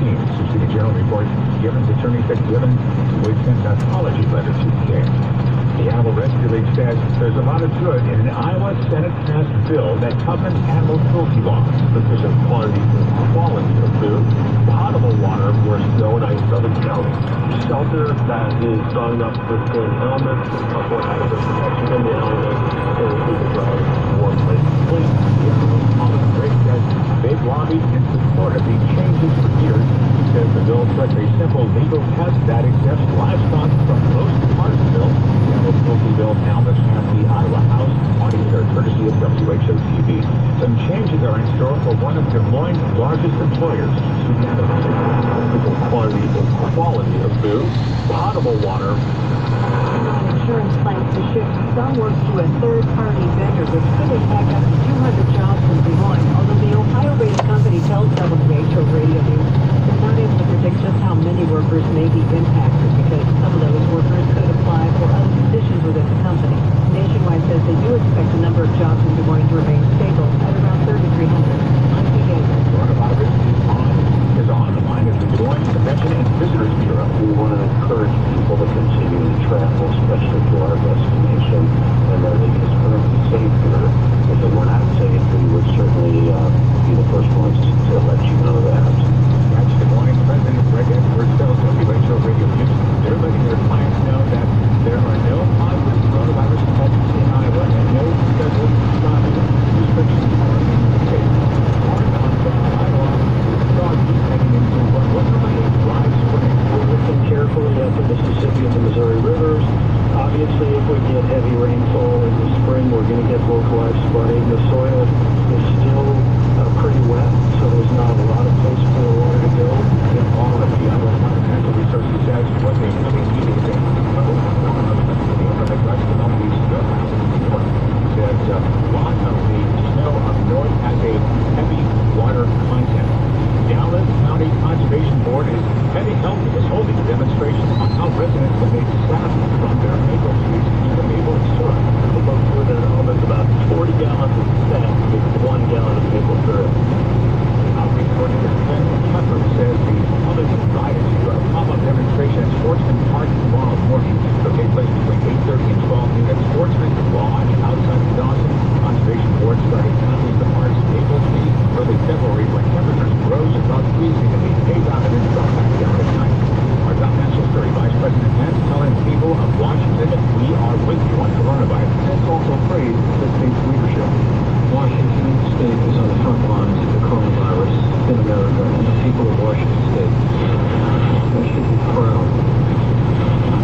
2016. City Journal reports Gibbons' attorney said Gibbons would send an apology letter to the game. The Animal Rescue League says there's a lot of good in an Iowa Senate-passed bill that covers animal cruelty laws. Sufficient quality of food, potable water for snow and ice Southern County, shelter that is strong enough to withstand elements, for adequate protection in the elements, and include the dry, warm place to sleep. The Animal Common Great says they've lobbied in support of these changes for years. He says the bill sets a simple legal test that exempts livestock from most parts of the bill. The cruelty bill now must pass the Iowa House on either courtesy of WHO-TV. Some changes are in store for one of Des Moines' largest employers. Quality of food, potable water. Insurance plans to shift some work to a third-party vendor, which could impact up to 200 jobs in Des Moines. Although the Ohio-based company tells WHO Radio News they're not able to predict just how many workers may be impacted because some of those workers could apply for other positions within the company. Nationwide says they do expect the number of jobs in Des Moines to remain stable at around 3,300. I'm PJ. Coronavirus is on the mind of the Des Moines Convention and Visitors Bureau. We want to encourage people to continue to travel, especially to our destination, and that it is currently safe here. If it were not safe, we would certainly be the first ones to let you know that. That's Des Moines President Greg Edwards tells WHO Radio News they're letting their clients know that there are no positive coronavirus infections in Iowa and no scheduled travel restrictions are in place. Iowa dog keep heading into what looks like a dry spring. We're looking carefully at the Mississippi and the Missouri rivers. Obviously, if we get heavy rainfall in the spring, we're going to get localized flooding. The soil is still pretty wet, so there's not a lot of place for the water to go. And all of the Iowa Environmental Resources says what they really need is a from the rest of the snow says a lot of the snow up north has a heavy water content. Dallas County Conservation Board is holding a demonstration on how residents can make sap from their maple trees in the maple syrup. The folks with an element about 40 gallons of sap to make 1 gallon of maple syrup. Outreach coordinator Ken Petro says the public is invited to a pop-up demonstration at Sportsman Park tomorrow morning. It'll take place between 8:30 and 12 noon at Sportsman Lodge outside of Dawson. Conservation Board started tackling the park's maple trees early February when temperatures rose above freezing and they phased out and then dropped back down at night. Our top national security Vice President Pence telling people of Washington that we are with you on coronavirus. Pence also praised the state's leadership. Washington State is on the front lines of the coronavirus in America, and the people of Washington State should be proud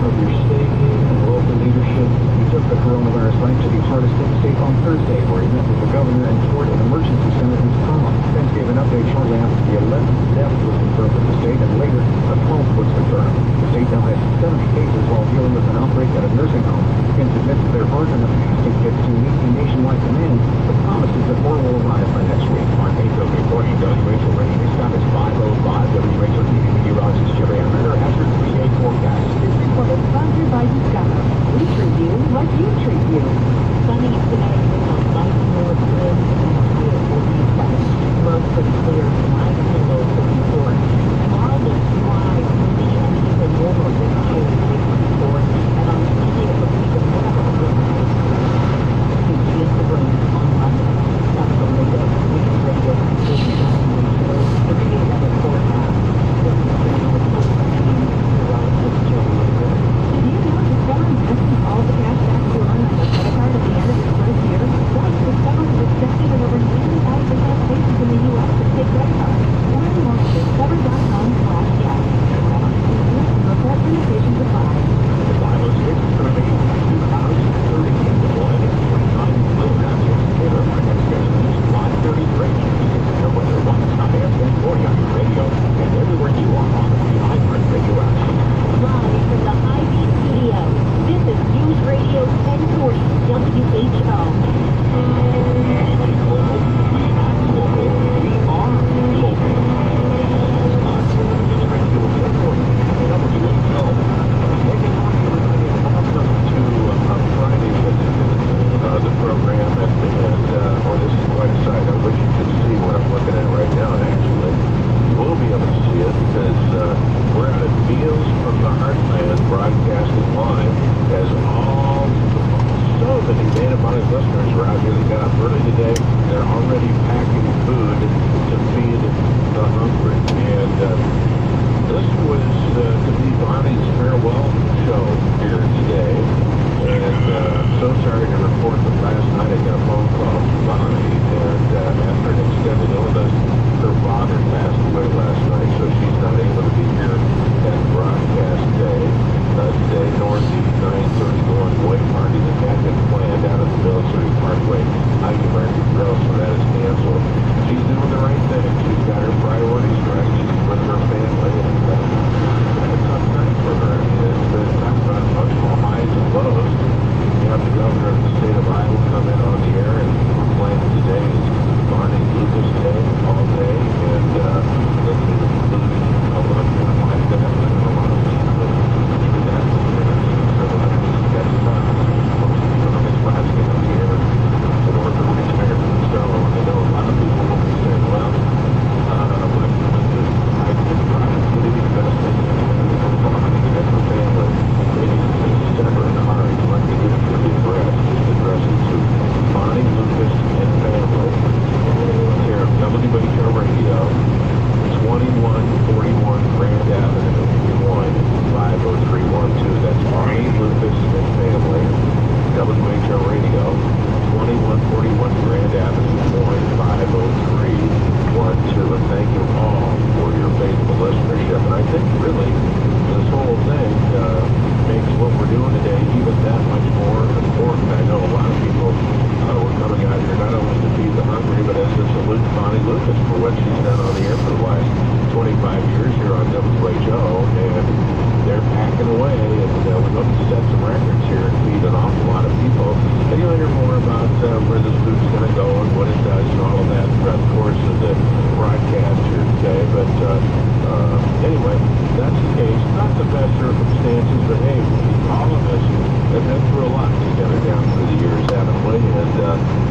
of your state and local leadership. He took the coronavirus right to the hardest hit state on Thursday, where he met with the governor and toured an emergency center in Tacoma. Pence gave an update shortly after the 11th death was confirmed in the state, and later a 12th was confirmed. The state now has 70 cases while dealing with an outbreak at a nursing home. Pence admits they're hard enough to get to meet the nationwide demand, but promises that more will arrive by next week. Mark Petro reporting WHO rating stop is 5:05. WHO TV meteorologist Jerry Adrain has your 3-day forecast. This report is sponsored by Discover. We treat you like you treat you. Sunny today on Baltimore, good, and high of 47. Low pretty clear, high to low 44. Tomorrow looks dry, windy, and even warmer with a high of 64. And on Sunday it looks even more of a good night. we're out at Meals from the Heartland, broadcasting live as so many Dana Bonnie's listeners are out here. They got up early today. They're already packing food to feed the hungry. And this was to be Bonnie's farewell show here today. And so sorry to report that last night I got a phone call from Bonnie, and after an extended illness, her father passed away last night, so she's not able to be here at broadcast day today, nor the 9:30 way party that had been planned out at the Military Parkway Hike American Grill, so that is canceled. She's doing the right thing. She's got her priorities right. She's with her family, and it's a tough night for her. It's been talked about emotional highs and lows. You have the governor of the state of Iowa come in on the air and proclaim today is Barney Lucas Day all day, and they can include a lot of people like that, and a lot of people do that. So that's most people on this plastic up here for the rich American. So I know a lot of people will be saying, well, I think probably the best thing for Barney and her family is to sever the heart like they did for the address, to Bonnie Lucas and family here at WHO Radio, 2141 Grand Avenue, Des Moines, 50312. That's Bonnie Lucas and family, WHO Radio, 2141 Grand Avenue, Des Moines, 50312. And thank you all for your faithful listenership. And I think really this whole thing makes what we're doing today even that much more important. I know a lot of people were coming out here not only to feed the hungry, but as a salute to Bonnie Lucas for what she's done on the air for the last 25 years here on WHO, and they're packing away, and we hope to set some records here and feed an awful lot of people. And you'll hear more about where this food's going to go and what it does and all of that throughout the course of the broadcast here today. But anyway, that's the case. Not the best circumstances, but hey, all of us have been through a lot together down through the years, haven't we? And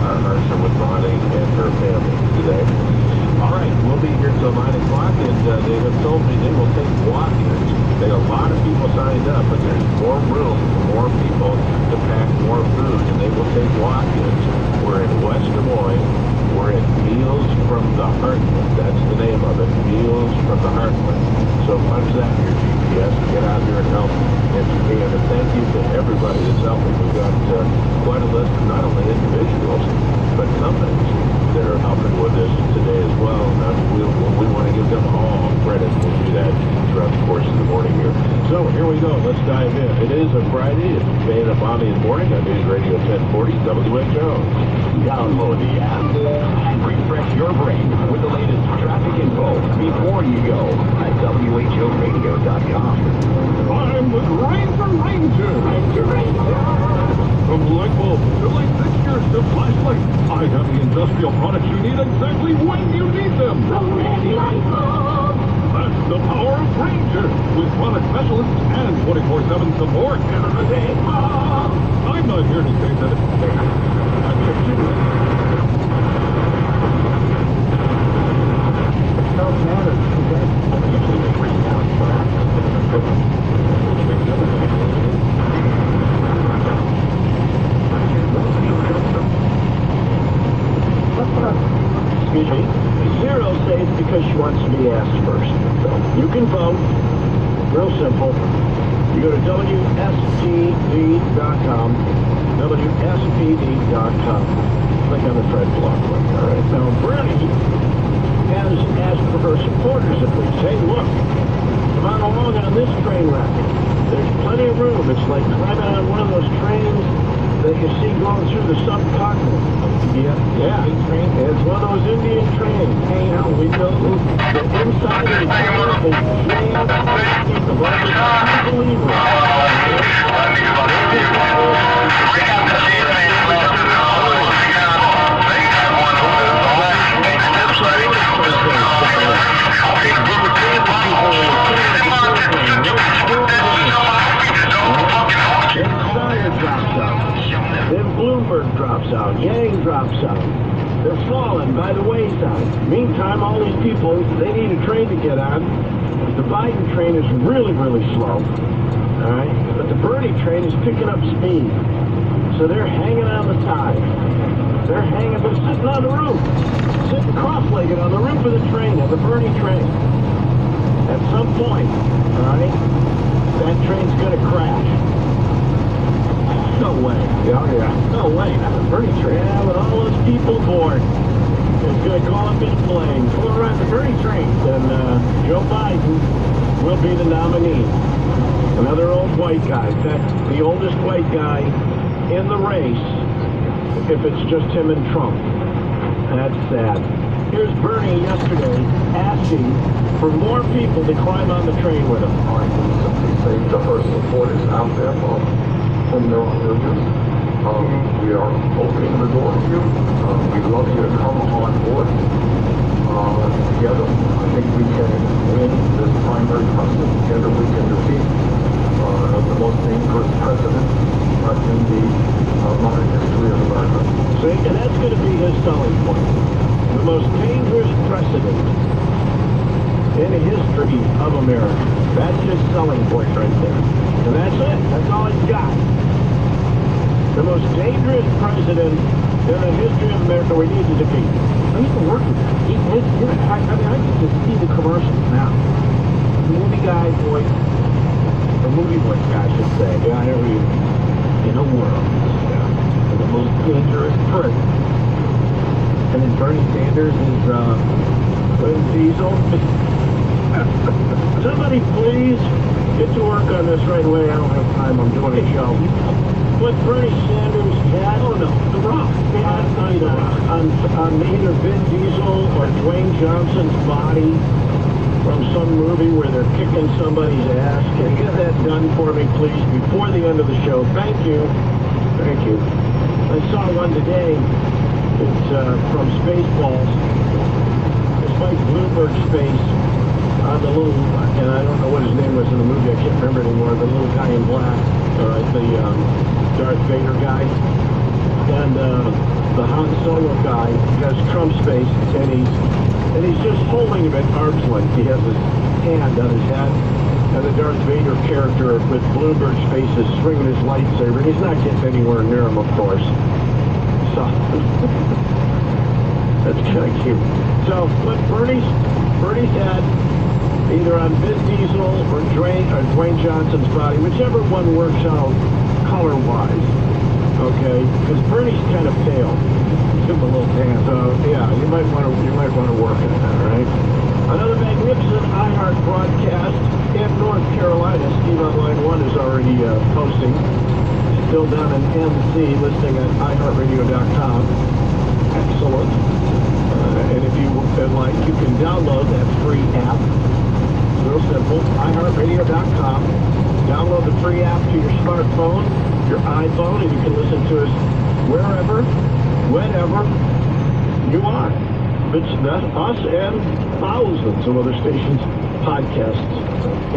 our hearts are with Bonnie and her family today. All right, we'll be here till 9 o'clock, and they have told me they will take walk-ins. They have a lot of people signed up, but there's more room for more people to pack more food, and they will take walk-ins. We're in West Des Moines. We're at Meals from the Heartland. That's the name of it, Meals from the Heartland. So punch that in your GPS and get out here and help if you can. And thank you to everybody that's helping. We've got quite a list of not only individuals, but companies that are helping with this today as well. And we want to give them all credit. We'll do that throughout the course of the morning here. So here we go. Let's dive in. It is a Friday. It's Dana Bonnie in the morning on News Radio 1040 WHO. Download the app and refresh your brain with the latest traffic info before you go at WHORadio.com. I'm with Ranger. From light bulbs to light fixtures to flashlights, I have the industrial products you need exactly when you need them. That's the power of Ranger, with product specialists and 24/7 support. I'm not here to say that I'm just Don't matter. Excuse me. Zero says because she wants to be asked first. So you can vote. Real simple. You go to WSPD.com. WSPD.com. Click on the Fred Block link. All right. Now, Bernie has asked for her supporters at least. Hey, look. Come on along on this train wreck. There's plenty of room. It's like climbing on one of those trains that you see going through the subcontinent. Yeah. It's one of those Indian trains. Hey, now we go. The inside of the train is jammed. The rubber is unbelievable. Then Bloomberg drops out, Yang drops out. They're falling by the wayside. Meantime, all these people, they need a train to get on. The Biden train is really, really slow. All right, but the Bernie train is picking up speed. So they're hanging on the side. They're sitting on the roof. Sitting cross-legged on the roof of the train, of the Bernie train. At some point, all right, that train's going to crash. No way. Yeah. No way. Not the Bernie train. Yeah, with all those people aboard. It's going to go up in flames. We'll ride the Bernie train. Then Joe Biden will be the nominee. Another old white guy. In fact, the oldest white guy in the race, if it's just him and Trump. That's sad. Here's Bernie yesterday asking for more people to climb on the train with him. I can simply say to her supporters out there from their own regions, we are opening the door to you. We'd love you to come on board. Together, I think we can win this primary process. Together we can defeat the most dangerous president in the modern history of America. See, and that's going to be his selling point. The most dangerous precedent in the history of America. That's his selling point right there. And that's it. That's all he's got. The most dangerous president in the history of America we need to defeat. I used to work with him. I can just see the commercials now. The movie voice guy, I should say. Yeah, here we In a world. Yeah. The most dangerous president. And then Bernie Sanders is, Vin Diesel. Somebody please get to work on this right away. I don't have time. I'm doing a show. What Bernie Sanders had, The Rock. on either Vin Diesel or Dwayne Johnson's body from some movie where they're kicking somebody's ass. Can you get that done for me, please, before the end of the show? Thank you. Thank you. I saw one today. It's from Spaceballs. It's like Bloomberg's face on the little, and I don't know what his name was in the movie. I can't remember anymore. The little guy in black, all right, the Darth Vader guy, and the Han Solo guy has Trump's face, and he's just holding him at arm's length. He has his hand on his head, and the Darth Vader character with Bloomberg's face is swinging his lightsaber. He's not getting anywhere near him, of course. So that's kind of cute. So what Bernie's had, either on Vin Diesel or Dwayne Johnson's body, whichever one works out color-wise, okay? Because Bernie's kind of pale. Give him a little tan. So yeah, you might want to work on that, all right? Another magnificent iHeart broadcast in North Carolina. Steve on line 1 is already posting. Still down in NC, listening at iHeartRadio.com. Excellent. And if you would like, you can download that free app. Real simple. iHeartRadio.com. Download the free app to your smartphone, your iPhone, and you can listen to us wherever, whenever you are. It's us and thousands of other stations, podcasts,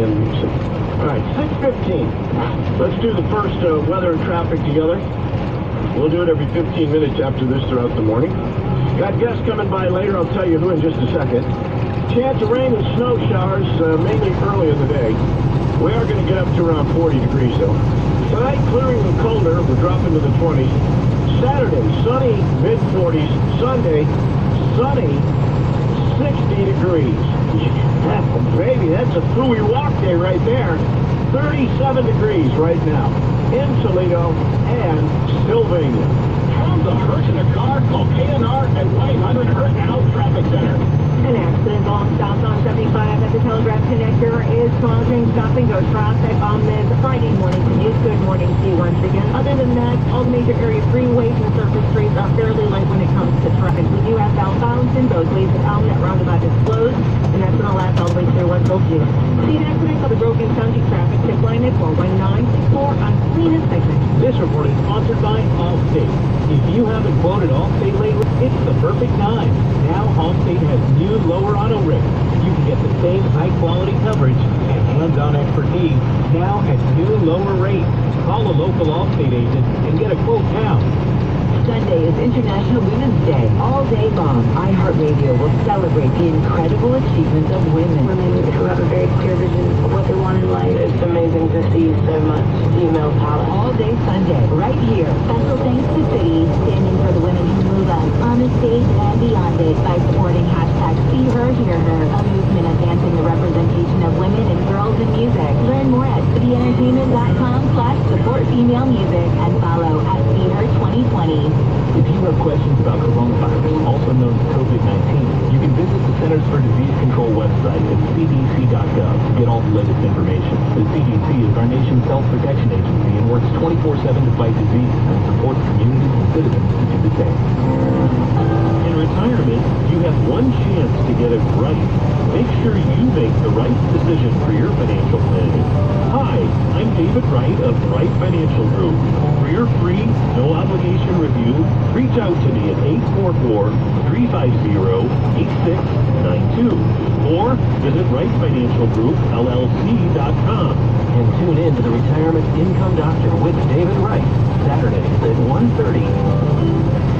and music. All right, 6:15. Let's do the first weather and traffic together. We'll do it every 15 minutes after this throughout the morning. Got guests coming by later. I'll tell you who in just a second. Chance of rain and snow showers, mainly early in the day. We are going to get up to around 40 degrees, though. Tonight, clearing and colder. We're dropping to the 20s. Saturday, sunny, mid-40s. Sunday, sunny, 60 degrees. Yeah, baby, that's a fooey walk day right there. 37 degrees right now in Toledo and Sylvania. From the Hurt in a Car, call KNR at 1-800 Hurt Now Traffic Center. An accident along south on 75 at the Telegraph Connector is causing stop-and-go traffic on this Friday morning commute. Good morning to you once again. Other than that, all the major area freeways and surface streets are fairly light when it comes to traffic. We do have southbound in both ways at Allen. That roundabout is closed, and that's going to last all the way through until June. See an accident on the Broken County traffic tip line at 41964 on cleanest segment. This report is sponsored by Allstate. If you haven't quoted Allstate lately, it's the perfect time. Now Allstate has new lower auto rates. You can get the same high-quality coverage and hands-on expertise now at new lower rates. Call a local Allstate agent and get a quote now. Sunday is International Women's Day. All day long, iHeartRadio will celebrate the incredible achievements of women. Women who have a very clear vision of what they want in life. It's amazing to see so much female power. All day Sunday, right here. Special thanks to City, standing for the women who move us on the stage and beyond it by supporting hashtag See Her, Hear Her, a movement advancing the representation of women and girls in music. Learn more at cityentertainment.com/support female music and follow at See Her 2020. If you have questions about coronavirus, also known as COVID-19, you can visit the Centers for Disease Control website at cdc.gov to get all the latest information. The CDC is our nation's health protection agency and works 24/7 to fight disease and supports communities and citizens to do the same. In retirement, you have one chance to get it right. Make sure you make the right decision for your financial planning. Hi, I'm David Wright of Wright Financial Group. For your free, no-obligation review, reach out to me at 844-350-8692 or visit WrightFinancialGroupLLC.com and tune in to the Retirement Income Doctor with David Wright, Saturdays at 1:30.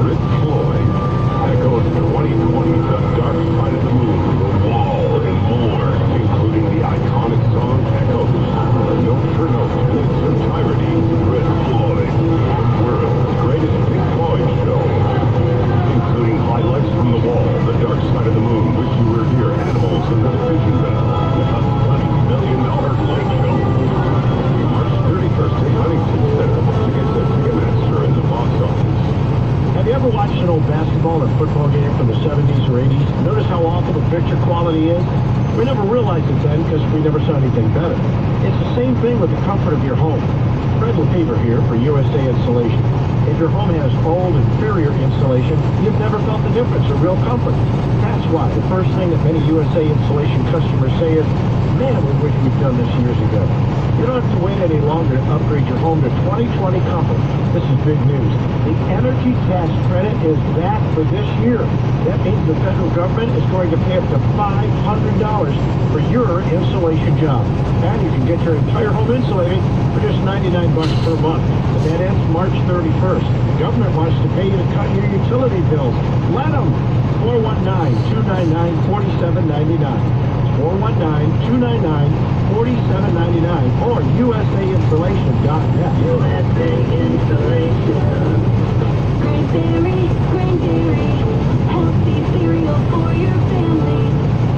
Rick Floyd echoes 2020, The Dark Side of the Moon, The Wall, and more, including the iconic song Echoes, note for note in its entirety, Rick Floyd, the world's greatest Pink Floyd show, including highlights from The Wall, The Dark Side of the Moon, Wish You Were Here, Animals, and The Division Bell, a $20 million late show. March 31st at Huntington Center, tickets at Ticketmaster and the box office. Have you ever watched an old basketball or football game from the 70s or 80s? Notice how awful the picture quality is? We never realized it then because we never saw anything better. It's the same thing with the comfort of your home. Fred Lefevre here for USA Installation. If your home has old, inferior insulation, you've never felt the difference of real comfort. That's why the first thing that many USA Installation customers say is, man, we wish we'd done this years ago. You don't have to wait any longer to upgrade your home to 2020 comfort. This is big news. The energy tax credit is back for this year. That means the federal government is going to pay up to $500 for your insulation job. And you can get your entire home insulated for just $99 per month. And that ends March 31st. The government wants to pay you to cut your utility bills. Let them. 419-299-4799. 419-299-4799 or USAinstallation.net. USA Installation. Cranberry, healthy cereal for your family.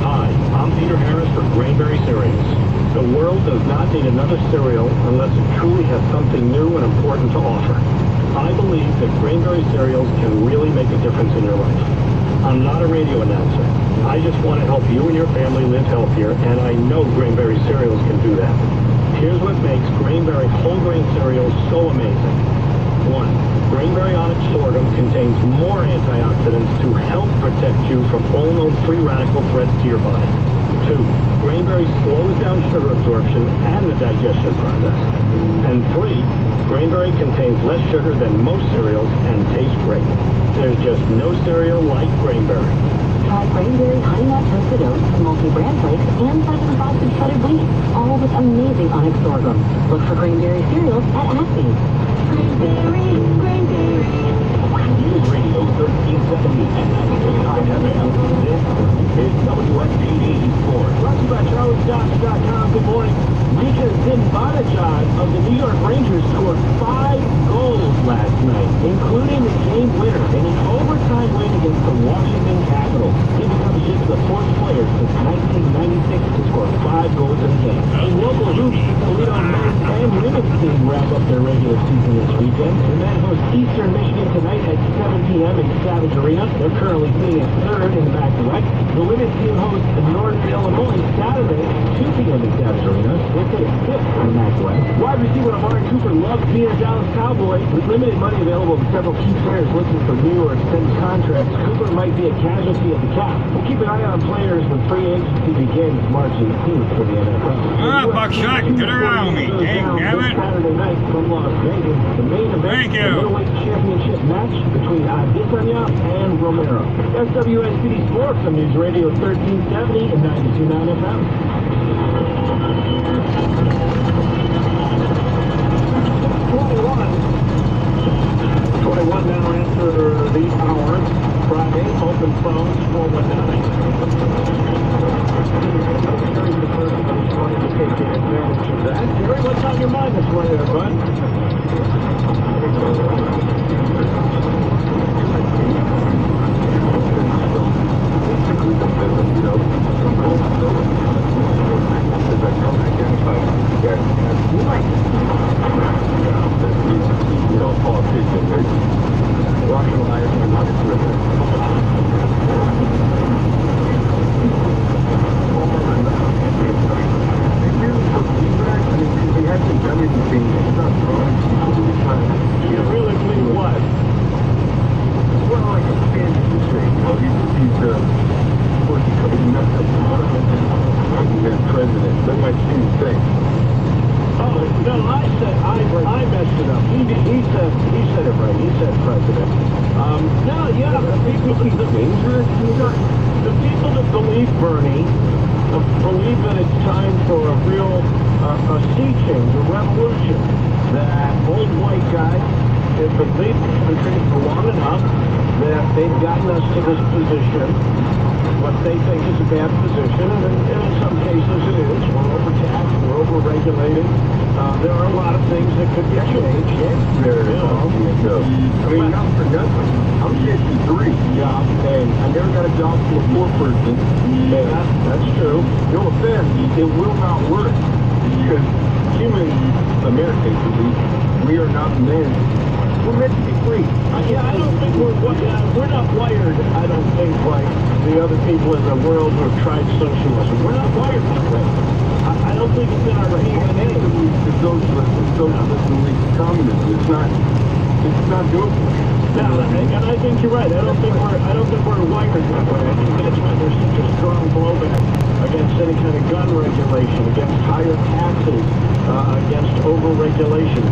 Hi, I'm Peter Harris for Grainberry Cereals. The world does not need another cereal unless it truly has something new and important to offer. I believe that Grainberry cereals can really make a difference in your life. I'm not a radio announcer. I just want to help you and your family live healthier, and I know Grainberry cereals can do that. Here's what makes Grainberry whole grain cereals so amazing. 1. Grainberry Onyx sorghum contains more antioxidants to help protect you from all known free radical threats to your body. 2. Grainberry slows down sugar absorption and the digestion process. And 3. Grainberry contains less sugar than most cereals and tastes great. There's just no cereal like Grainberry. Try Grainberry Honey Nut Toasted Oats, multi-bran flakes, and Southern Frosted Shredded Wheat, all with amazing Onyx sorghum. Look for Grainberry cereals at Applebee's. Grainberry. News Radio 1370 and 93.9 FM. This is WSBD Sports. Brought to you by CharlieScotch.com. Good morning. Mika Zibanejad of the New York Rangers scored 5 goals last night, including the game winner in an overtime win against the Washington Capitals. He becomes just the 4th player since 1996 to score 5 goals in a game. In local hoops, the Toledo men's and women's team wrap up their regular season this weekend. The men host Eastern Michigan tonight at 7 p.m. in Savage Arena. They're currently sitting at 3rd in the MAC West. The women's team hosts North Illinois Saturday at 2 p.m. in Savage Arena. They're sitting at 5th in the MAC West. Wide receiver Amari Cooper loves being a Dallas Cowboy. With limited money available to several key players looking for new or extended contracts, Cooper might be a casualty of the cap. We'll keep an eye on players when free agency begins March 18th for the NFL. Ah, Buckshot, get around me, dang it. Saturday night from Las Vegas. The main event, Thank you. the middleweight championship match between Adesanya and Romero. That's WSBD Sports on News Radio 1370 and 92.9 FM. 21 now answer your mind this way there, bud. You really believe what? Well, like a fantasy thing. Well, he's messed up the president. That might seem the same. Oh, no, I messed it up. He said it right. He said president. No, yeah, the people that believe Bernie believe that it's time for a real a sea change, a revolution. That old white guys have been leading the country for long enough that they've gotten us to this position, what they think is a bad position, and in some cases it is. We're overtaxed, we're overregulated. There are a lot of things that could be changed. There is. I mean, not for nothing. I'm 53. Yeah. And I never got a job for a poor person. That's true. No offense, it will not work. Because human Americans, we are not meant. We're meant to be free. Yeah, I don't think we're not wired, I don't think, like the other people in the world who have tried socialism. We're not wired that way. I don't think it's in our DNA. The socialism, the communism, it's not doable. No, and I think you're right. I don't think we're wired that way. I think that's why there's such a strong blowback against any kind of gun regulation, against higher taxes, against over-regulation.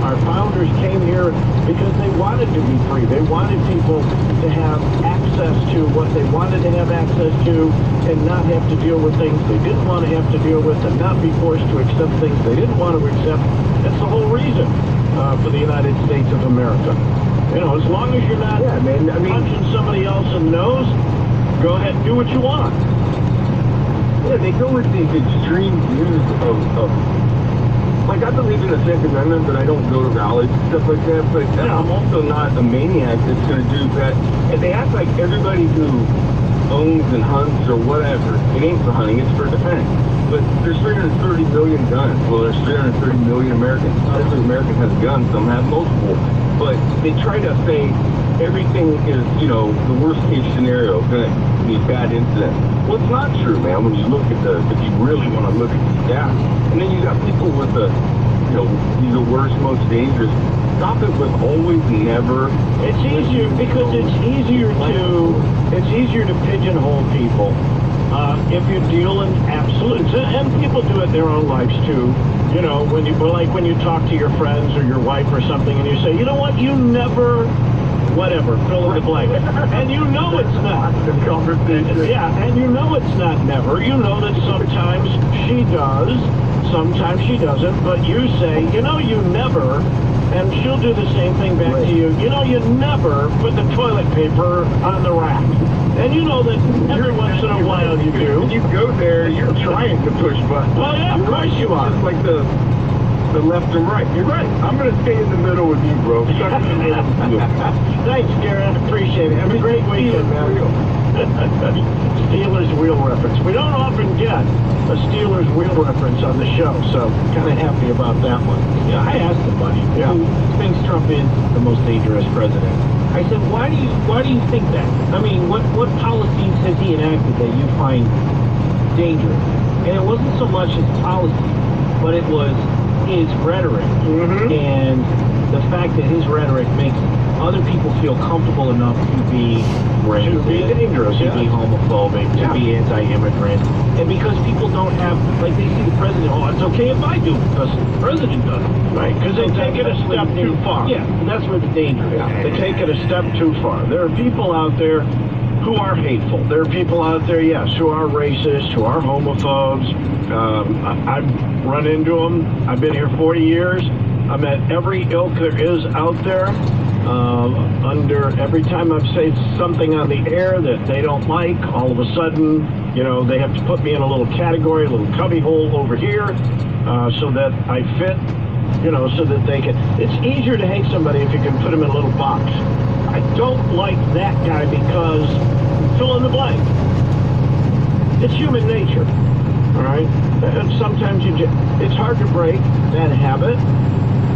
Our founders came here because they wanted to be free. They wanted people to have access to what they wanted to have access to and not have to deal with things they didn't want to have to deal with and not be forced to accept things they didn't want to accept. That's the whole reason for the United States of America. As long as you're not punching somebody else in the nose, go ahead and do what you want. Yeah, they go with these extreme views of like, I believe in the Second Amendment, but I don't go to rallies and stuff like that. But I'm also not a maniac that's going to do that. And they act like everybody who owns and hunts or whatever, it ain't for hunting, it's for defense. But there's 330 million guns. Well, there's 330 million Americans. Not every American has a gun. Some have multiple. But they try to say everything is, the worst case scenario, going to be bad incident. Well, it's not true, man, when you look at if you really want to look at the stats. And then you got people with these are worst, most dangerous. Stop it with always, never. It's easier because it's easier to pigeonhole people. If you're dealing absolutes, and people do it in their own lives too. When you talk to your friends or your wife or something, and you say, you know what, you never, whatever, fill in the blank, and you know it's not. Yeah, and you know it's not never. You know that sometimes she does, sometimes she doesn't, but you say, you never. And she'll do the same thing back to you. You never put the toilet paper on the rack. And you know that every once in a while you do. When you go there, you're trying to push buttons. Well, yeah, of course you are. Just like the left and right. You're right. I'm going to stay in the middle with you, bro. Thanks, Gary. I appreciate it. Have a great weekend, man. Steelers wheel reference. We don't often get a Steelers wheel reference on the show, so kind of happy about that one. Yeah, I asked him, buddy, who thinks Trump is the most dangerous president. I said, why do you think that? I mean, what policies has he enacted that you find dangerous? And it wasn't so much his policy, but it was his rhetoric. And the fact that his rhetoric makes other people feel comfortable enough to be racist, dangerous, to be homophobic, to be anti-immigrant. And because people don't have, like, they see the president, it's okay if I do it, because the president does it. Right, because they take it a step too far. Yeah, that's where the danger is. They take it a step too far. There are people out there who are hateful. There are people out there, yes, who are racist, who are homophobes. I've run into them. I've been here 40 years. I met every ilk there is out there. Every time I've said something on the air that they don't like, all of a sudden You know, they have to put me in a little category, a little cubby hole over here, so that I fit, you know, so that they can... It's easier to hate somebody if you can put them in a little box. I don't like that guy because fill in the blank. It's human nature, all right? And sometimes it's hard to break that habit,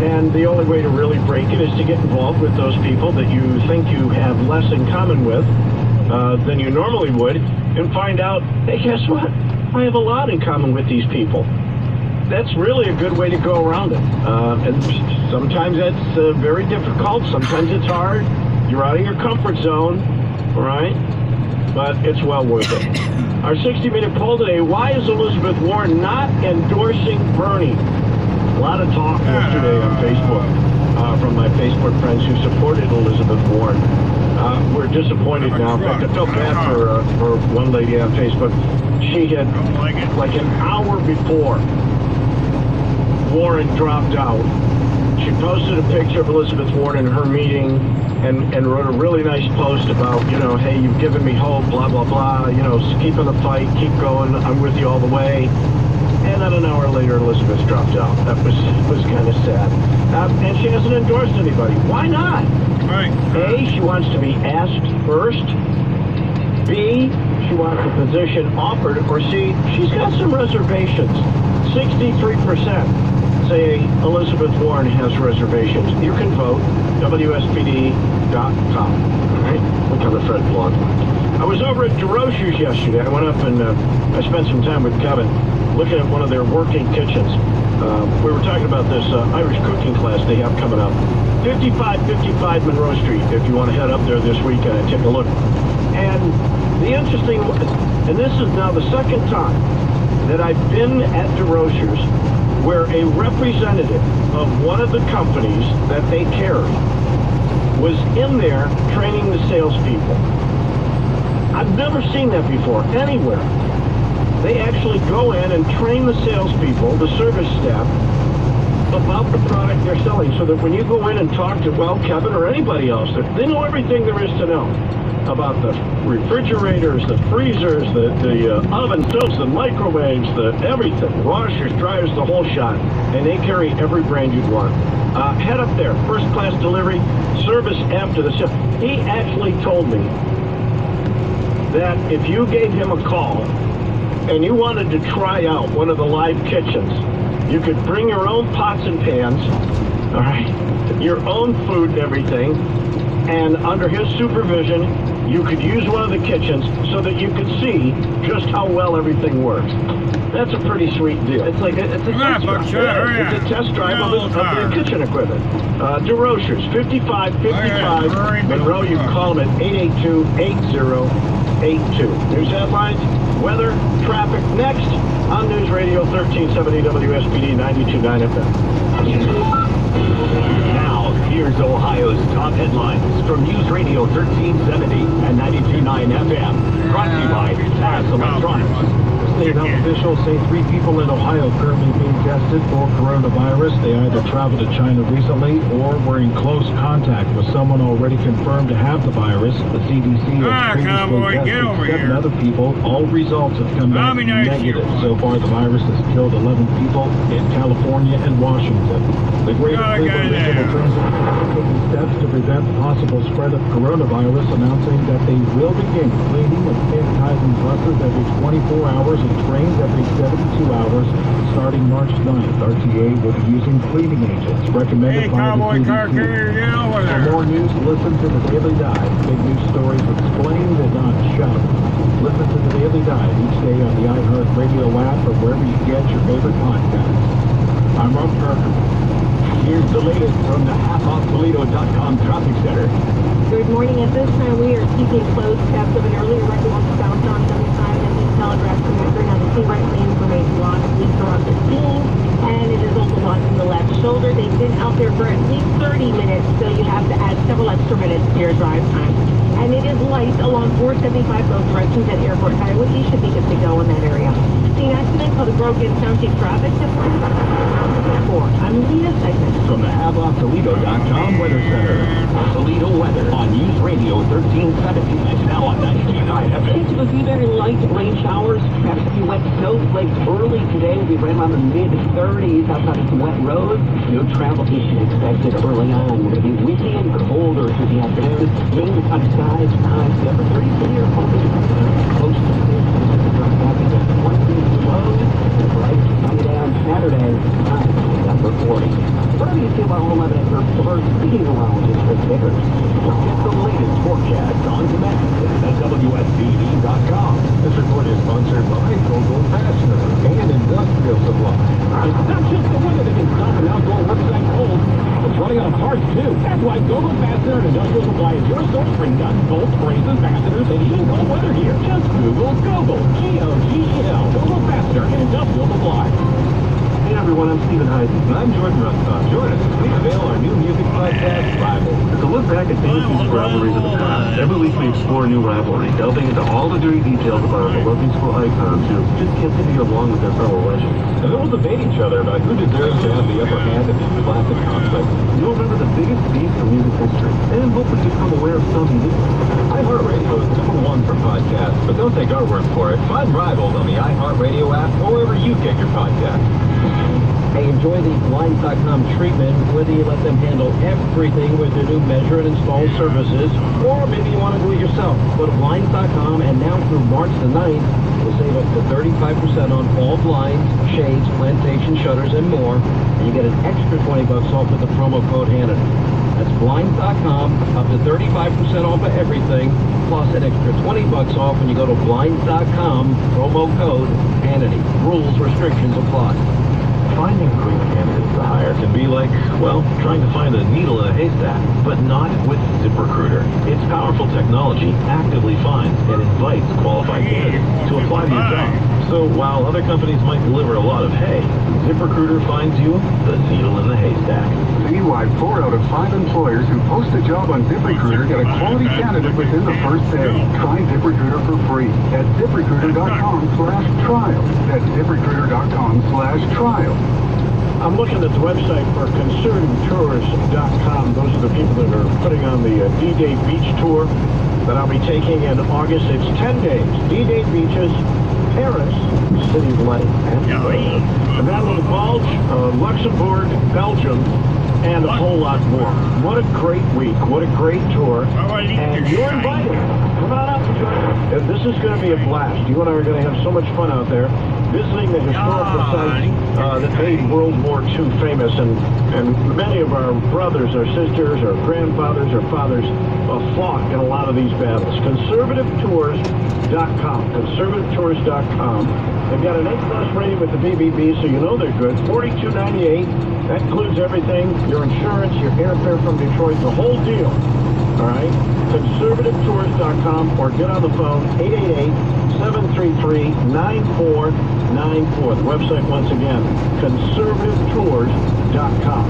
and the only way to really break it is to get involved with those people that you think you have less in common with than you normally would, and find out, hey, guess what? I have a lot in common with these people. That's really a good way to go around it. And sometimes that's very difficult. Sometimes it's hard. You're out of your comfort zone, all right? But it's well worth it. Our 60-minute poll today, why is Elizabeth Warren not endorsing Bernie? A lot of talk yesterday on Facebook from my Facebook friends who supported Elizabeth Warren. We're disappointed now. In fact, I felt bad for one lady on Facebook. She had, like an hour before Warren dropped out, she posted a picture of Elizabeth Warren in her meeting and wrote a really nice post about, you know, hey, you've given me hope, blah, blah, blah, you know, keep in the fight, keep going, I'm with you all the way. And then an hour later, Elizabeth dropped out. That was kind of sad. And she hasn't endorsed anybody. Why not? Right. A, she wants to be asked first. B, she wants the position offered. Or C, she's got some reservations. 63% say Elizabeth Warren has reservations. You can vote, WSPD.com. All right? Look on the Fred blog. I was over at DeRocher's yesterday. I went up and I spent some time with Kevin looking at one of their working kitchens. We were talking about this Irish cooking class they have coming up. 5555 Monroe Street, if you want to head up there this weekend and take a look. And the interesting, and this is now the second time that I've been at DeRocher's where a representative of one of the companies that they carry was in there training the salespeople. I've never seen that before, anywhere. They actually go in and train the salespeople, the service staff, about the product they're selling, so that when you go in and talk to, well, Kevin or anybody else, they know everything there is to know about the refrigerators, the freezers, the oven stoves, the microwaves, the everything, washers, dryers, the whole shot, and they carry every brand you'd want. Head up there, first class delivery, service after the sale. He actually told me that if you gave him a call and you wanted to try out one of the live kitchens, you could bring your own pots and pans, all right, your own food and everything, and under his supervision, you could use one of the kitchens so that you could see just how well everything works. That's a pretty sweet deal. It's like it's a test drive. It's a test drive of their kitchen equipment. DeRocher's, 5555 Monroe. You can call them at 882-8082. News headlines, weather, traffic. Next on News Radio 1370 WSPD 92.9 FM. Now, here's Ohio's top headlines from News Radio 1370 and 92.9 FM. Brought to you by TAS Electronics. State health officials say 3 people in Ohio currently being tested for coronavirus. They either traveled to China recently or were in close contact with someone already confirmed to have the virus. The CDC has previously tested 7 other people. All results have come back negative. So far, the virus has killed 11 people in California and Washington. The Greater Cleveland Regional Transit is taking steps to prevent possible spread of coronavirus, announcing that they will begin cleaning and sanitizing buses every 24 hours and trains every 72 hours starting March 9th. RTA will be using cleaning agents recommended by the CDC. For more news, listen to the Daily Dive. Big news stories explained and not shout. Listen to the Daily Dive each day on the iHeartRadio app or wherever you get your favorite podcasts. I'm Rob Parker. Here's the latest from the halfofftoledo.com traffic center. Good morning. At this time, we are keeping close tabs of an earlier record on southbound 75 and the telegraph connector. Now, the T-right lane remains blocked. Police are on the scene, and it is also blocking the left shoulder. They've been out there for at least 30 minutes, so you have to add several extra minutes to your drive time. And it is light along 475 both directions at Airport Highway. You should be good to go in that area. See an accident called a broken county traffic difference. I'm Leah Segment. From the HaveOffToledo.com Weather Center. Toledo weather on News Radio 1370. And now on 92.9 FM. Chance of a few very light rain showers, perhaps a few wet snowflakes early today. We'll be right around the mid-30s outside of some wet roads. No travel issues expected early on. We're going to be windy and colder through the afternoon. Mainly sunny skies, highs the upper 30s here. Close to the back into 20 lows. Right sunny down Saturday, highs upper 40. Whatever you see about all 11 for bird meteorologist Chris Vickers. Get the latest forecast on demand at WSBD.com. This report is sponsored by Global Fastener and Industrial Supply. It's not just the weather that can stop an outdoor worksite cold. It's running out of parts, too. That's why Global Fastener and Industrial Supply is your source for nuts, bolts, braces, fasteners, and even cold weather gear. Just Google G-O-G-E-L. Global Fastener and Industrial Supply. Hey everyone, I'm Stephen Heisen. And I'm Jordan Rustoff. Join us as we unveil our new music podcast, Rival. It's a look back at fantasy rivalries of the past. Every week we explore a new rivalry, delving into all the dirty details about our beloved school icons who just can't continue along with their fellow legends. And then we'll debate each other about who deserves to have the upper hand in these classic conflicts. You'll remember the biggest beef in music history, and hopefully become aware of some new. iHeartRadio is #1 for podcasts, but don't take our word for it. Find Rivals on the iHeartRadio app or wherever you get your podcasts. Hey, enjoy the Blinds.com treatment, whether you let them handle everything with their new measure and install services, or maybe you want to do it yourself. Go to Blinds.com, and now through March the 9th, you'll save up to 35% on all blinds, shades, plantation shutters, and more, and you get an extra $20 off with the promo code Hannity. That's Blinds.com, up to 35% off of everything, plus an extra $20 off when you go to Blinds.com, promo code Hannity. Rules, restrictions apply. Finding great candidates to hire can be like, well, trying to find a needle in a haystack, but not with ZipRecruiter. Its powerful technology actively finds and invites qualified candidates to apply to your job. So while other companies might deliver a lot of hay, ZipRecruiter finds you the needle in the haystack. See why 4 out of 5 employers who post a job on ZipRecruiter get a quality candidate within the first day. Try ZipRecruiter for free at ZipRecruiter.com/trial. That's ZipRecruiter.com/trial. I'm looking at the website for conservativetours.com. Those are the people that are putting on the D-Day Beach Tour that I'll be taking in August. It's 10 days. D-Day Beaches, Paris, City of Light, and the Battle of the Bulge, Luxembourg, Belgium, and a whole lot more. What a great week. What a great tour. And you're invited. Come on out and join us. This is going to be a blast. You and I are going to have so much fun out there visiting the historical sites that made World War II famous. And many of our brothers, our sisters, our grandfathers, our fathers fought in a lot of these battles. Conservativetours.com. Conservativetours.com. They've got an A+ rating with the BBB, so you know they're good. $42.98. That includes everything, your insurance, your airfare from Detroit, the whole deal. All right? Conservativetours.com or get on the phone, 888-733-9494. The website, once again, conservativetours.com.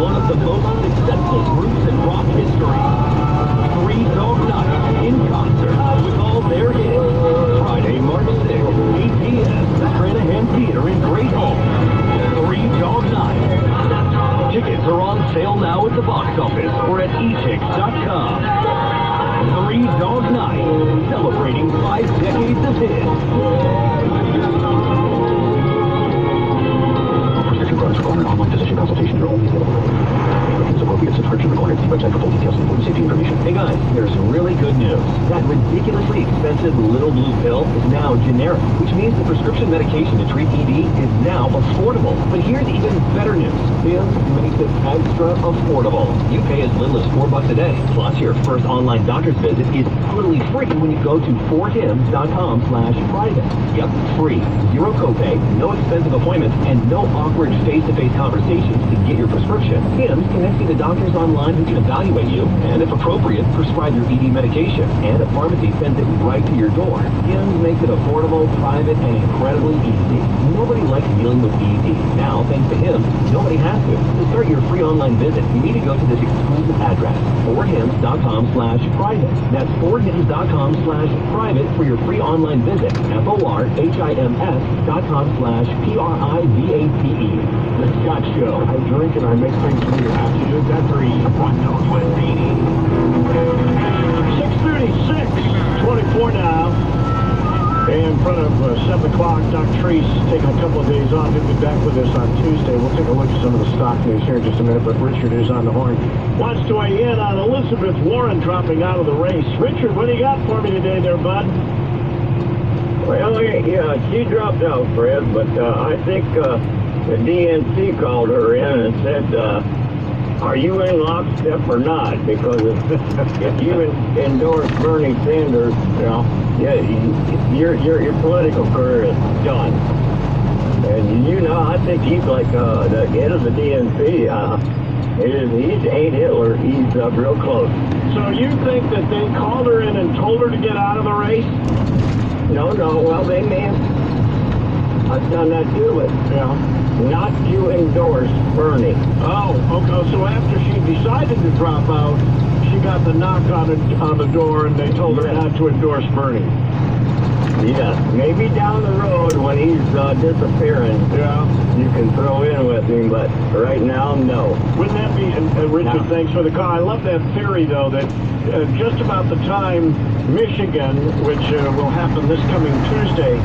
One of the most successful groups in rock history, Three Dog Night in concert with all their hits. Friday, March 6th, 8 p.m. the Tranahan Theater in Great Hall. Three Dog Night. Tickets are on sale now at the box office or at etix.com. Three Dog Night, celebrating 5 decades of hits. Prescription drugs require an online physician consultation are only available. Appropriate subscription required. See website for full details and important safety information. Hey guys, there's some really good news. That ridiculously expensive little blue pill is now generic, which means the prescription medication to treat ED is now affordable. But here's even better news. Hims makes it extra affordable. You pay as little as $4 a day. Plus, your first online doctor's visit is totally free when you go to 4hims.com/private. Yep, free. Zero copay, no expensive appointments, and no awkward face-to-face conversations to get your prescription. Hims connects you to doctors online who can evaluate you and, if appropriate, prescribe your ED medication. virus, and a pharmacy sends it right to your door. Hims makes it affordable, private, and incredibly easy. Nobody likes dealing with ED. Now, thanks to Hims, nobody has to. To start your free online visit, you need to go to this exclusive address, 4hims.com/private. That's 4hims.com/private for your free online visit. FORHIMS.com/PRIVATE. The Scott Show. I drink and I make things weird. Attitude, that's very easy. 6:36, 24 now. And in front of 7 o'clock, Doc Treese taking a couple of days off. He'll be back with us on Tuesday. We'll take a look at some of the stock news here in just a minute, but Richard is on the horn. Wants to weigh in on Elizabeth Warren dropping out of the race. Richard, what do you got for me today there, bud? Well, yeah, she dropped out, Fred, but I think the DNC called her in and said, are you in lockstep or not? Because if you endorse Bernie Sanders, your political career is done. And I think he's like the head of the DNC. He's ain't Hitler. He's real close. So you think that they called her in and told her to get out of the race? No. Well, they may have. I've done that too, but not to endorse Bernie. Oh, okay. So after she decided to drop out, she got the knock on the door, and they told her not to endorse Bernie. Yes, maybe down the road when he's disappearing, you can throw in with him, but right now, no. Wouldn't that be, Richard, thanks for the call. I love that theory, though, that just about the time Michigan, which will happen this coming Tuesday,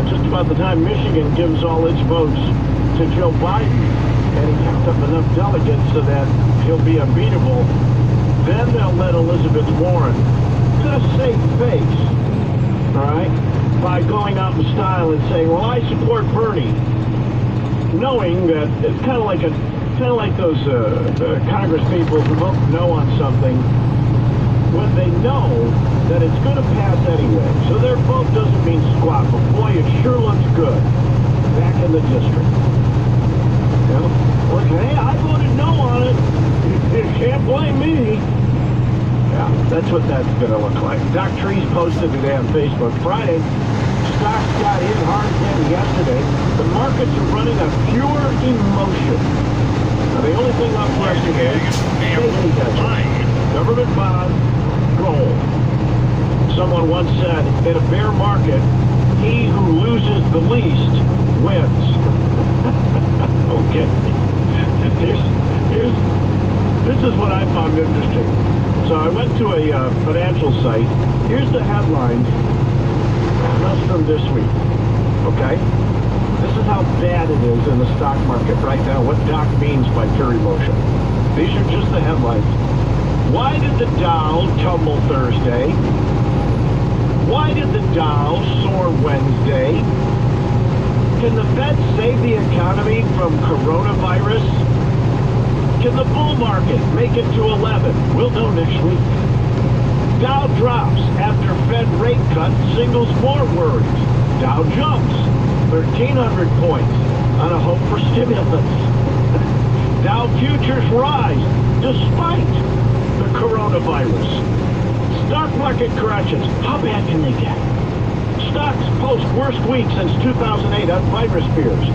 just about the time Michigan gives all its votes to Joe Biden, and he kept up enough delegates so that he'll be unbeatable, then they'll let Elizabeth Warren just save face, all right, by going out in style and saying, well, I support Bernie, knowing that it's kind of like those Congress people who vote no on something when they know that it's going to pass anyway. So their vote doesn't mean squat, but boy, it sure looks good back in the district. Look, hey, I voted no on it. You can't blame me. Yeah, that's what that's going to look like. Doc Treese posted today on Facebook. Friday, stocks got hit hard again yesterday. The markets are running on pure emotion. Now, the only thing left yesterday is safety hedges, government bonds, gold. Someone once said, in a bear market, he who loses the least wins. Okay. This is what I found interesting. So I went to a financial site. Here's the headlines just from this week. Okay? This is how bad it is in the stock market right now, what Doc means by pure emotion. These are just the headlines. Why did the Dow tumble Thursday? Why did the Dow soar Wednesday? Can the Fed save the economy from coronavirus? Can the bull market make it to 11? We'll know next week. Dow drops after Fed rate cut signals more worries. Dow jumps 1,300 points on a hope for stimulus. Dow futures rise despite the coronavirus. Stock market corrections. How bad can they get? Stocks post worst week since 2008 on virus fears.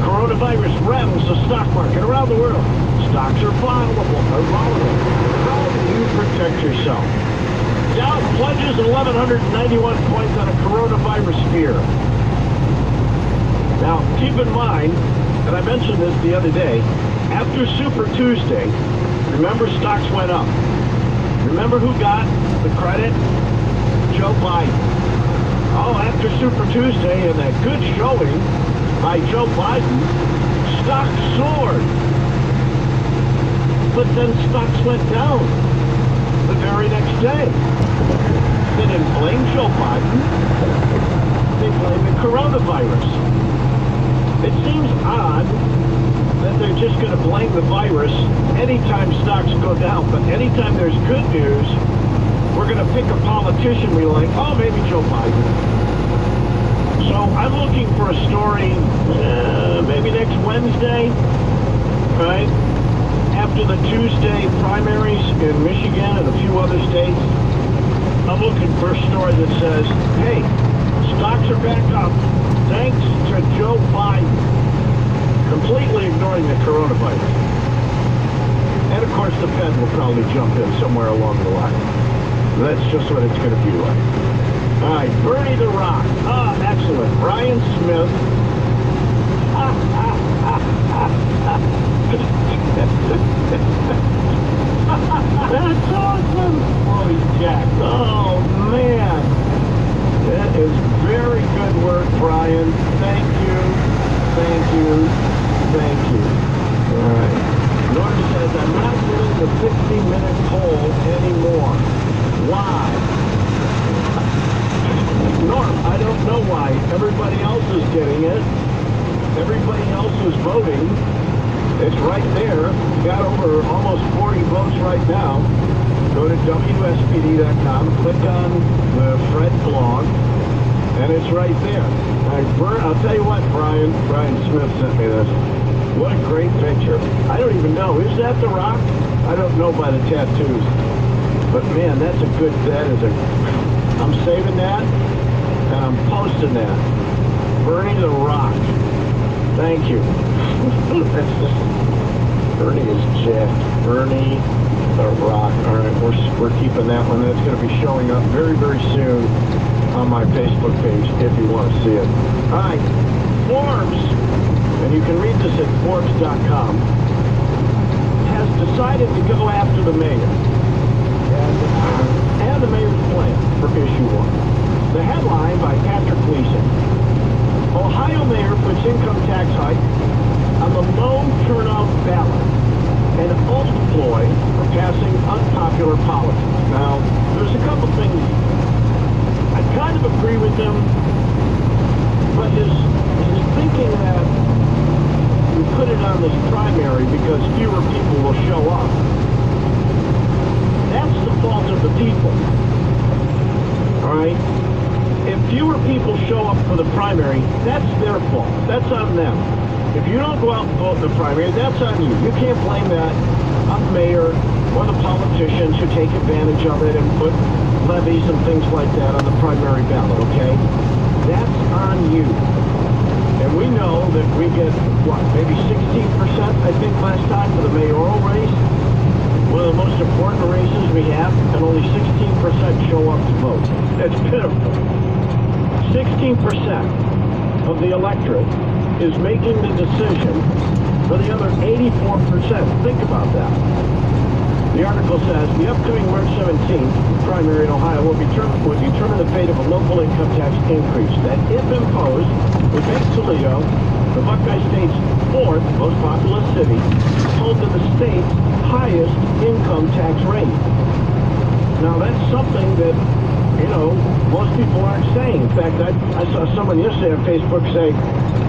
Coronavirus rattles the stock market around the world. Stocks are volatile. How do you protect yourself? Dow plunges 1,191 points on a coronavirus fear. Now, keep in mind, and I mentioned this the other day, after Super Tuesday, remember stocks went up. Remember who got the credit? Joe Biden. Oh, after Super Tuesday and a good showing by Joe Biden, stocks soared. But then stocks went down the very next day. They didn't blame Joe Biden. They blamed the coronavirus. It seems odd that they're just going to blame the virus anytime stocks go down, but anytime there's good news, we're going to pick a politician we like. Oh, maybe Joe Biden. So I'm looking for a story maybe next Wednesday, right? After the Tuesday primaries in Michigan and a few other states, I'm looking for a story that says, hey, stocks are back up thanks to Joe Biden. Completely ignoring the coronavirus. And of course the Fed will probably jump in somewhere along the line. That's just what it's going to be like. All right, Bernie the Rock. Ah, excellent. Brian Smith. That's awesome. Oh, he's jacked. Oh, man. That is very good work, Brian. Thank you. Thank you. Thank you. All right. Norm says, I'm not doing the 60-minute poll anymore. Why? Norm, I don't know why. Everybody else is getting it. Everybody else is voting. It's right there. Got over almost 40 votes right now. Go to WSPD.com, click on the Fred blog, and it's right there. I'll tell you what, Brian Smith sent me this. What a great picture. I don't even know. Is that The Rock? I don't know by the tattoos. But man, that's a good, I'm saving that, and I'm posting that. Bernie the Rock. Thank you. That's just, Bernie is jacked. Bernie the Rock. All right, we're keeping that one. That's going to be showing up very, very soon on my Facebook page if you want to see it. All right, Forbes, and you can read this at Forbes.com, has decided to go after the mayor and the mayor's plan for issue 1. The headline by Patrick Gleason: Ohio mayor puts income tax hike on the low turnout ballot and ultra ploy for passing unpopular policies. Now, there's a couple things. I kind of agree with him, but his thinking that we put it on this primary because fewer people will show up, that's the fault of the people. All right? If fewer people show up for the primary, that's their fault. That's on them. If you don't go out and vote in the primary, that's on you. You can't blame that on the mayor or the politicians who take advantage of it and put levies and things like that on the primary ballot, okay? That's on you. And we know that we get, what, maybe 16%, I think, last time for the mayoral race? One of the most important races we have, and only 16% show up to vote. That's pitiful. 16% of the electorate is making the decision for the other 84%. Think about that. The article says, the upcoming March 17th primary in Ohio will determine the fate of a local income tax increase that, if imposed, would make Toledo the Buckeye State's 4th most populous city, home to the state's highest income tax rate. Now, that's something that, you know, most people aren't saying. In fact, I saw someone yesterday on Facebook say,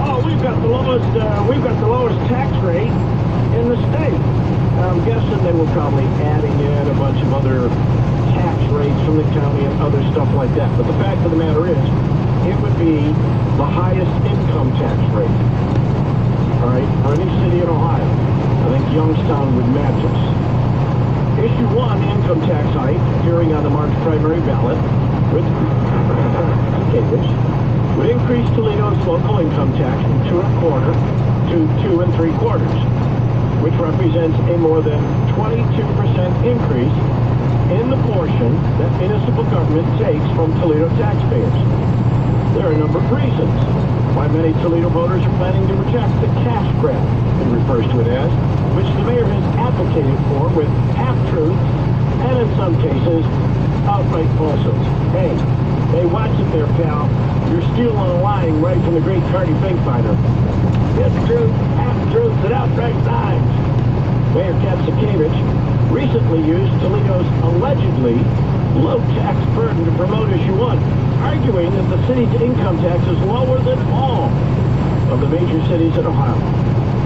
oh, we've got the lowest tax rate in the state. I'm guessing they were probably adding in a bunch of other tax rates from the county and other stuff like that. But the fact of the matter is, it would be the highest income tax rate, all right, for any city in Ohio. I think Youngstown would match us. Issue 1, income tax hike, appearing on the March primary ballot, would increase Toledo's local income tax from 2.25% to 2.75%. Which represents a more than 22% increase in the portion that municipal government takes from Toledo taxpayers. There are a number of reasons why many Toledo voters are planning to reject the cash grab, he refers to it as, which the mayor has advocated for with half-truths and, in some cases, outright falsehoods. Hey, watch it there, pal. You're stealing a line right from the great Cardi Big Fighter. It's truth, half-truths, and outright lies. Mayor Katsakevich recently used Toledo's allegedly low tax burden to promote issue 1, arguing that the city's income tax is lower than all of the major cities in Ohio.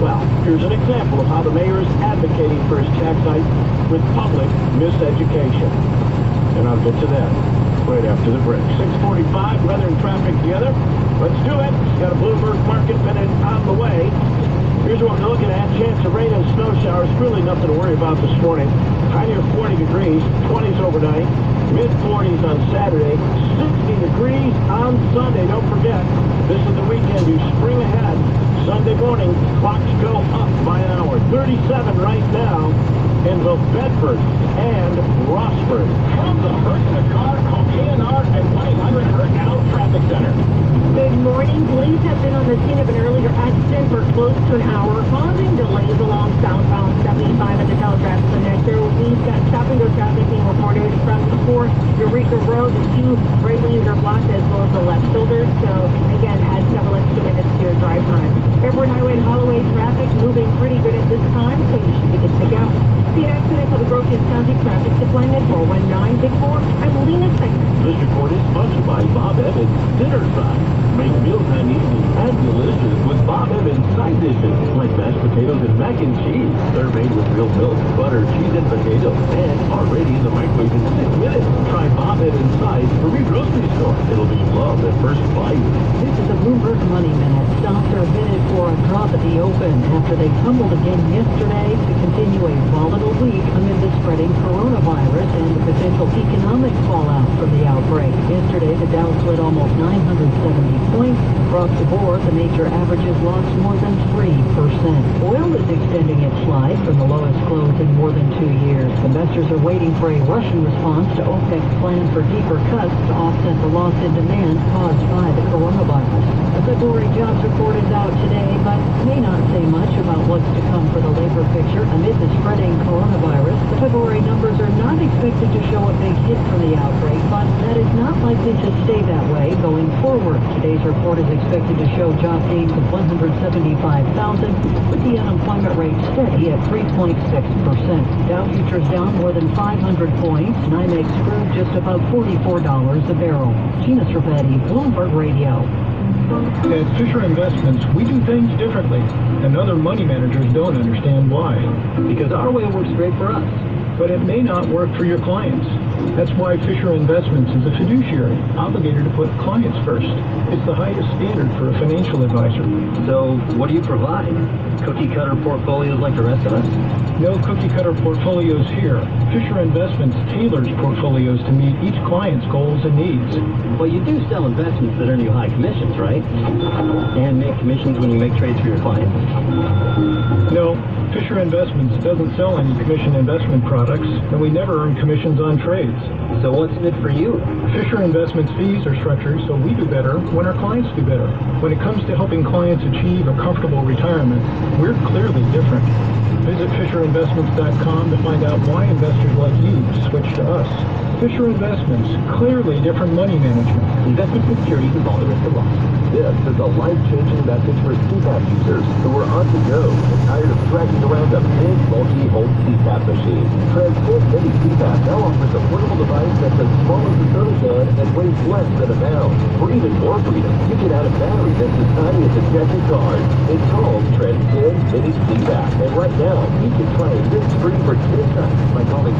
Well, here's an example of how the mayor is advocating for his tax hike with public miseducation. And I'll get to that right after the break. 6:45, weather and traffic together. Let's do it. Got a Bloomberg Market Minute on the way. Here's usual, we're looking at chance of rain and snow showers. Really nothing to worry about this morning. High near 40 degrees, 20s overnight, mid-40s on Saturday, 60 degrees on Sunday. Don't forget, this is the weekend. You spring ahead. Sunday morning, clocks go up by an hour. 37 right now in both Bedford and Rossford. From the Hurt in the Car, call A&R at 1-800-HURT-NOW Traffic Center. Good morning. Police have been on the scene of an earlier accident for close to an hour, causing delays along southbound 75 at the Telegraph connector. We've got stop-and-go traffic being reported from 4 Eureka Road. The 2 right lanes are blocked as well as the left shoulder. So, again, add several extra minutes to your drive time. Airport Highway and Holloway traffic moving pretty good at this time, so you should be good to go. See an accident for the Broken County Traffic Supply at 41964. I'm Lena Sykes. This report is sponsored by Bob Evans Dinner Side. Make mealtime easy and delicious with Bob Evans side dishes like mashed potatoes and mac and cheese. They're made with real milk, butter, cheese, and potatoes, and are ready in the microwave in 6 minutes. Try Bob Evans sides from your grocery store. It'll be loved at first bite. This is a Bloomberg Money Minute. Stocks are headed for a drop at the open after they tumbled again yesterday to continue a volatile week amid the spreading coronavirus and the potential economic fallout from the outbreak. Yesterday, the Dow slid almost 970 points. Across the board, the major averages lost more than 3%. Oil is extending its slide from the lowest close in more than 2 years. Investors are waiting for a Russian response to OPEC's plan for deeper cuts to offset the loss in demand caused by the coronavirus. The February jobs report is out today, but may not say much about what's to come for the labor picture amid the spreading coronavirus. The February numbers are not expected to show a big hit from the outbreak, but that is not likely to stay that way going forward. Today's report is expected to show job gains of 175,000, with the unemployment rate steady at 3.6%. Dow futures down more than 500 points. NYMEX crude just about $44 a barrel. Gina Cervetti, Bloomberg Radio. At Fisher Investments, we do things differently, and other money managers don't understand why. Because our way works great for us. But it may not work for your clients. That's why Fisher Investments is a fiduciary, obligated to put clients first. It's the highest standard for a financial advisor. So, what do you provide? Cookie-cutter portfolios like the rest of us? No cookie-cutter portfolios here. Fisher Investments tailors portfolios to meet each client's goals and needs. Well, you do sell investments that earn you high commissions, right? And make commissions when you make trades for your clients? No, Fisher Investments doesn't sell any commission investment products, and we never earn commissions on trades. So what's in it for you? Fisher Investments fees are structured so we do better when our clients do better. When it comes to helping clients achieve a comfortable retirement, we're clearly different. Visit FisherInvestments.com to find out why investors like you switch to us. Fisher Investments, clearly different money management. Investment securities involve the risk of loss. This is a life-changing message for CPAP users who are on the go and tired of dragging around a big, multi-hole CPAP machine. Transcend Mini CPAP now offers a portable device that's as small as a soda can and weighs less than a pound. For even more freedom, you can add a battery that's as tiny as a deck of cards. It's called Transcend Mini CPAP, and right now, you can try it risk-free for 10 times by calling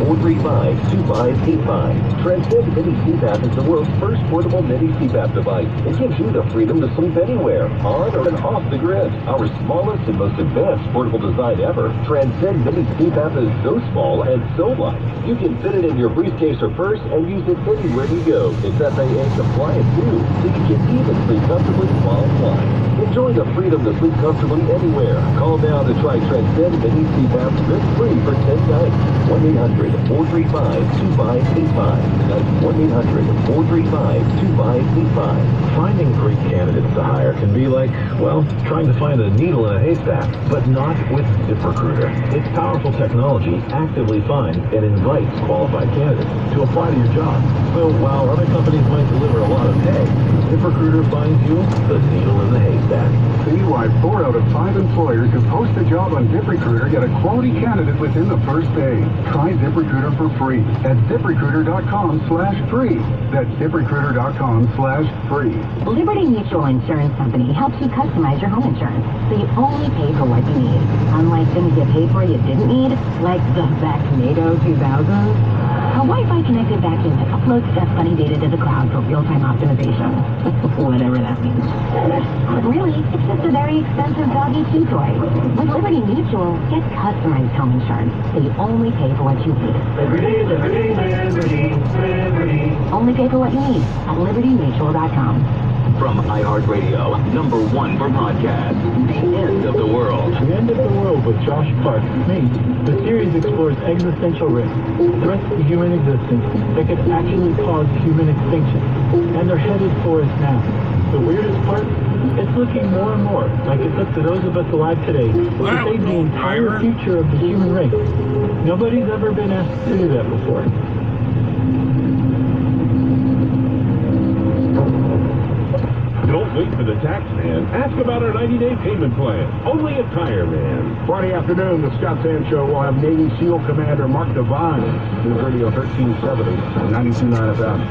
1-800-435-2585. Transcend Mini CPAP is the world's first portable mini CPAP device. It gives you the freedom to sleep anywhere, on or off the grid. Our smallest and most advanced portable design ever. Transcend Mini CPAP is so small and so light. You can fit it in your briefcase or purse and use it anywhere you go. It's FAA compliant too, so you can even sleep comfortably while flying. Enjoy the freedom to sleep comfortably anywhere. Call now to try Transcend Mini CPAP risk-free for 10 nights. 1-800-435-2585. That's 1-800-435-2585. Finding great candidates to hire can be like, well, trying to find a needle in a haystack, but not with ZipRecruiter. Its powerful technology actively finds and invites qualified candidates to apply to your job. So while other companies might deliver a lot of pay, ZipRecruiter finds you the needle in the haystack. See why 4 out of 5 employers who post a job on ZipRecruiter get a quality candidate within the first day. Try ZipRecruiter for free at ZipRecruiter.com/free. That's ZipRecruiter.com/free. Liberty Mutual Insurance Company helps you customize your home insurance so you only pay for what you need. Unlike things you paid for you didn't need, like the Vaccinado 2000. A Wi-Fi connected vacuum that uploads Steph Funny data to the cloud for real-time optimization. Whatever that means. Really, it's just a very expensive doggy chew toy. With Liberty Mutual, get customized home insurance, so you only pay for what you need. Liberty, liberty, liberty, liberty. Only pay for what you need at libertymutual.com. From iHeartRadio, #1 for podcasts, The End of the World. The End of the World with Josh Park, me. The series explores existential risks, threats to human existence that could actually cause human extinction. And they're headed for us now. The weirdest part? It's looking more and more like it's up to those of us alive today to save the entire future of the human race. Nobody's ever been asked to do that before. Don't wait for the tax man. Ask about our 90-day payment plan. Only at Tire Man. Friday afternoon, the Scott Sand Show will have Navy SEAL Commander Mark Devine. News Radio 1370, 92.9 FM.